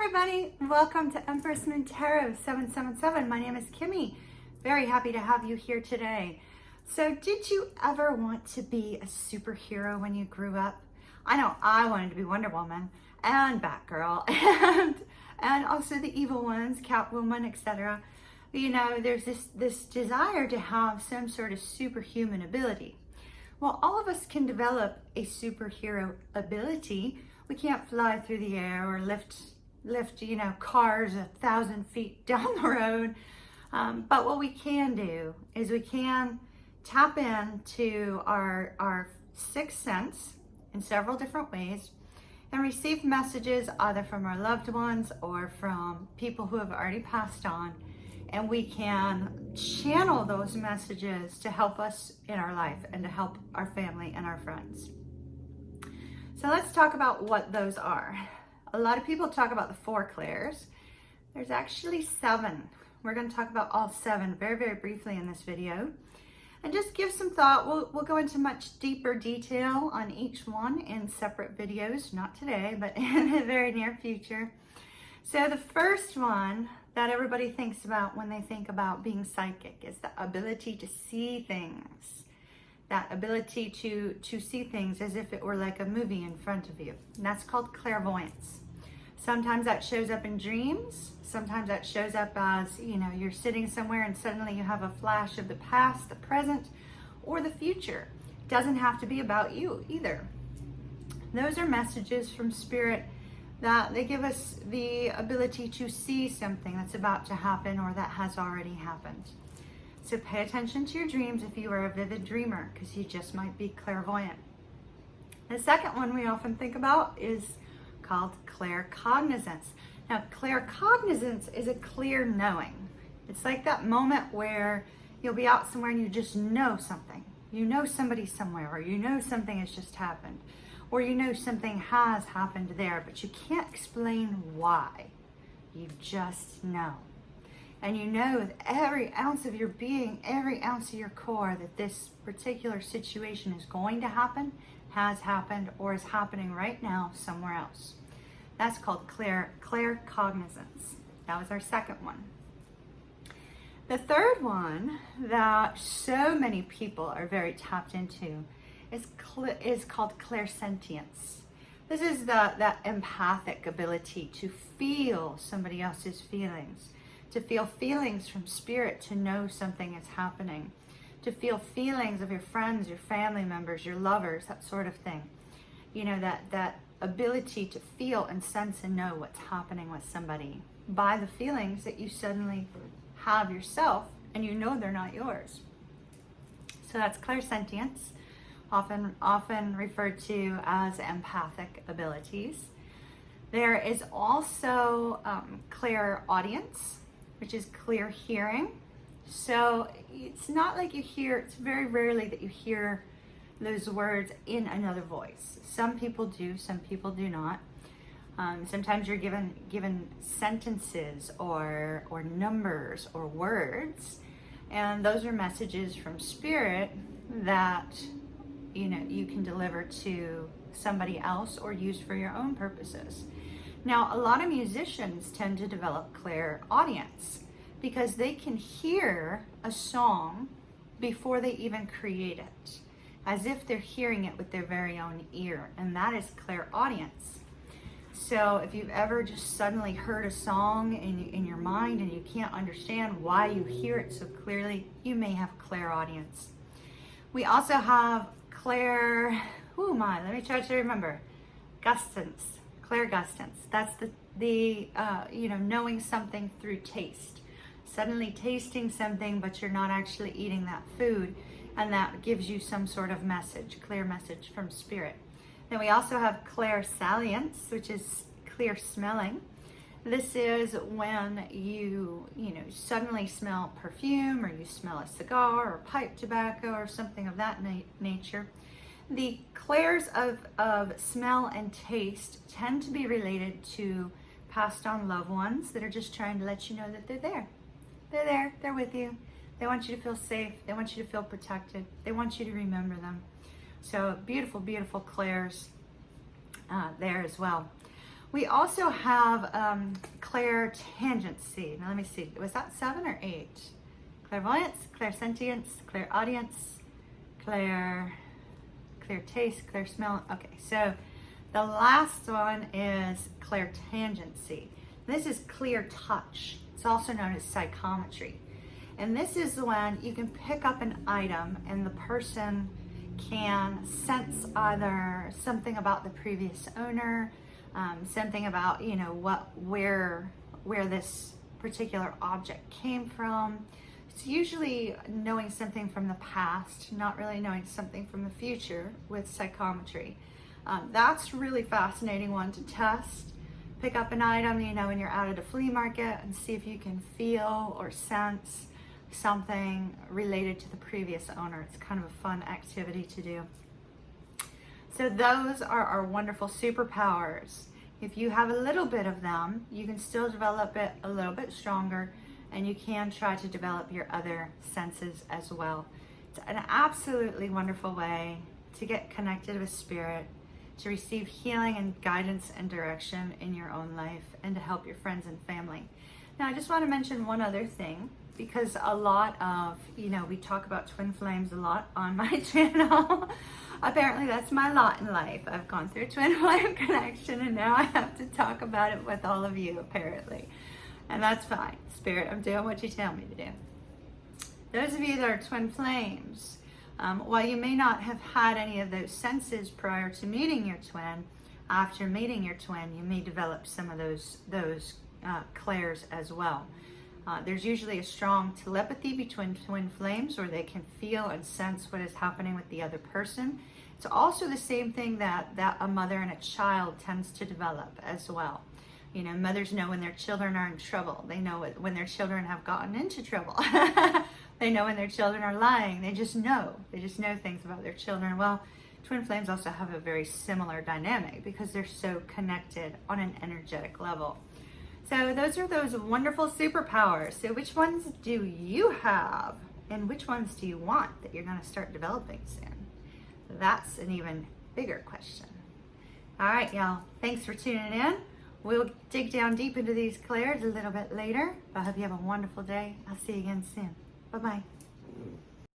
everybody, welcome to Empress Moon Tarot 777. My name is Kimmy. Very happy to have you here today. So did you ever want to be a superhero when you grew up? I know I wanted to be Wonder Woman and Batgirl and also the evil ones, Catwoman, etc. You know, there's this desire to have some sort of superhuman ability. Well, all of us can develop a superhero ability. We can't fly through the air or lift cars 1,000 feet down the road. But what we can do is we can tap into our sixth sense in several different ways and receive messages either from our loved ones or from people who have already passed on. And we can channel those messages to help us in our life and to help our family and our friends. So let's talk about what those are. A lot of people talk about the 4 clairs. There's actually 7. We're going to talk about all 7 very, very briefly in this video. And just give some thought. We'll go into much deeper detail on each one in separate videos. Not today, but in the very near future. So the first one that everybody thinks about when they think about being psychic is the ability to see things. That ability to see things as if it were like a movie in front of you. And that's called clairvoyance. Sometimes that shows up in dreams. Sometimes that shows up as, you're sitting somewhere and suddenly you have a flash of the past, the present, or the future. It doesn't have to be about you either. Those are messages from Spirit that they give us the ability to see something that's about to happen or that has already happened. So pay attention to your dreams if you are a vivid dreamer, because you just might be clairvoyant. The second one we often think about is called claircognizance. Now, claircognizance is a clear knowing. It's like that moment where you'll be out somewhere and you just know something. You know somebody somewhere, or you know something has just happened, or you know something has happened there, but you can't explain why. You just know. And you know with every ounce of your being, every ounce of your core, that this particular situation is going to happen, has happened, or is happening right now somewhere else. That's called claircognizance. That was our second one. The third one that so many people are very tapped into is called Clairsentience. This is that empathic ability to feel somebody else's feelings, to feel feelings from Spirit, to know something is happening, to feel feelings of your friends, your family members, your lovers, that sort of thing. That ability to feel and sense and know what's happening with somebody by the feelings that you suddenly have yourself, and you know they're not yours. So that's Clairsentience, often referred to as empathic abilities. There is also Clairaudience, which is clear hearing. So it's not like it's very rarely that you hear those words in another voice. Some people do, some people do not. Sometimes you're given sentences or numbers or words, and those are messages from Spirit that you can deliver to somebody else or use for your own purposes. Now, a lot of musicians tend to develop clairaudience because they can hear a song before they even create it, as if they're hearing it with their very own ear, and that is clairaudience. So if you've ever just suddenly heard a song in your mind and you can't understand why you hear it so clearly, you may have clairaudience. We also have let me try to remember. Clairgustance. That's the knowing something through taste. Suddenly tasting something, but you're not actually eating that food, and that gives you some sort of message, clear message from Spirit. Then we also have Clairsentience, which is Clairsmelling. This is when you suddenly smell perfume, or you smell a cigar or pipe tobacco or something of that nature. The clairs of smell and taste tend to be related to passed on loved ones that are just trying to let you know that they're there. They're there, they're with you. They want you to feel safe. They want you to feel protected. They want you to remember them. So beautiful, beautiful clairs there as well. We also have Clairtangency. Now let me see, was that 7 or 8? Clairvoyance, Clairsentience, Clairaudience, Clear taste, clear smell. Okay, so the last one is Clairtangency. This is clear touch. It's also known as psychometry. And this is when you can pick up an item and the person can sense either something about the previous owner, something about, you know, where this particular object came from. It's usually knowing something from the past, not really knowing something from the future with psychometry. That's a really fascinating one to test. Pick up an item, you know, when you're out at a flea market and see if you can feel or sense something related to the previous owner. It's kind of a fun activity to do. So those are our wonderful superpowers. If you have a little bit of them, you can still develop it a little bit stronger, and you can try to develop your other senses as well. It's an absolutely wonderful way to get connected with spirit, to receive healing and guidance and direction in your own life, and to help your friends and family. Now, I just want to mention one other thing, because a lot of, you know, we talk about twin flames a lot on my channel. Apparently that's my lot in life. I've gone through a twin flame connection, and now I have to talk about it with all of you, apparently. And that's fine. Spirit, I'm doing what you tell me to do. Those of you that are twin flames, while you may not have had any of those senses prior to meeting your twin, after meeting your twin, you may develop some of those clairs as well. There's usually a strong telepathy between twin flames, where they can feel and sense what is happening with the other person. It's also the same thing that a mother and a child tends to develop as well. You know, mothers know when their children are in trouble. They know when their children have gotten into trouble. They know when their children are lying. They just know. They just know things about their children. Well, twin flames also have a very similar dynamic because they're so connected on an energetic level. So those are those wonderful superpowers. So which ones do you have? And which ones do you want that you're going to start developing soon? That's an even bigger question. All right, y'all. Thanks for tuning in. We'll dig down deep into these clairs a little bit later. I hope you have a wonderful day. I'll see you again soon. Bye-bye.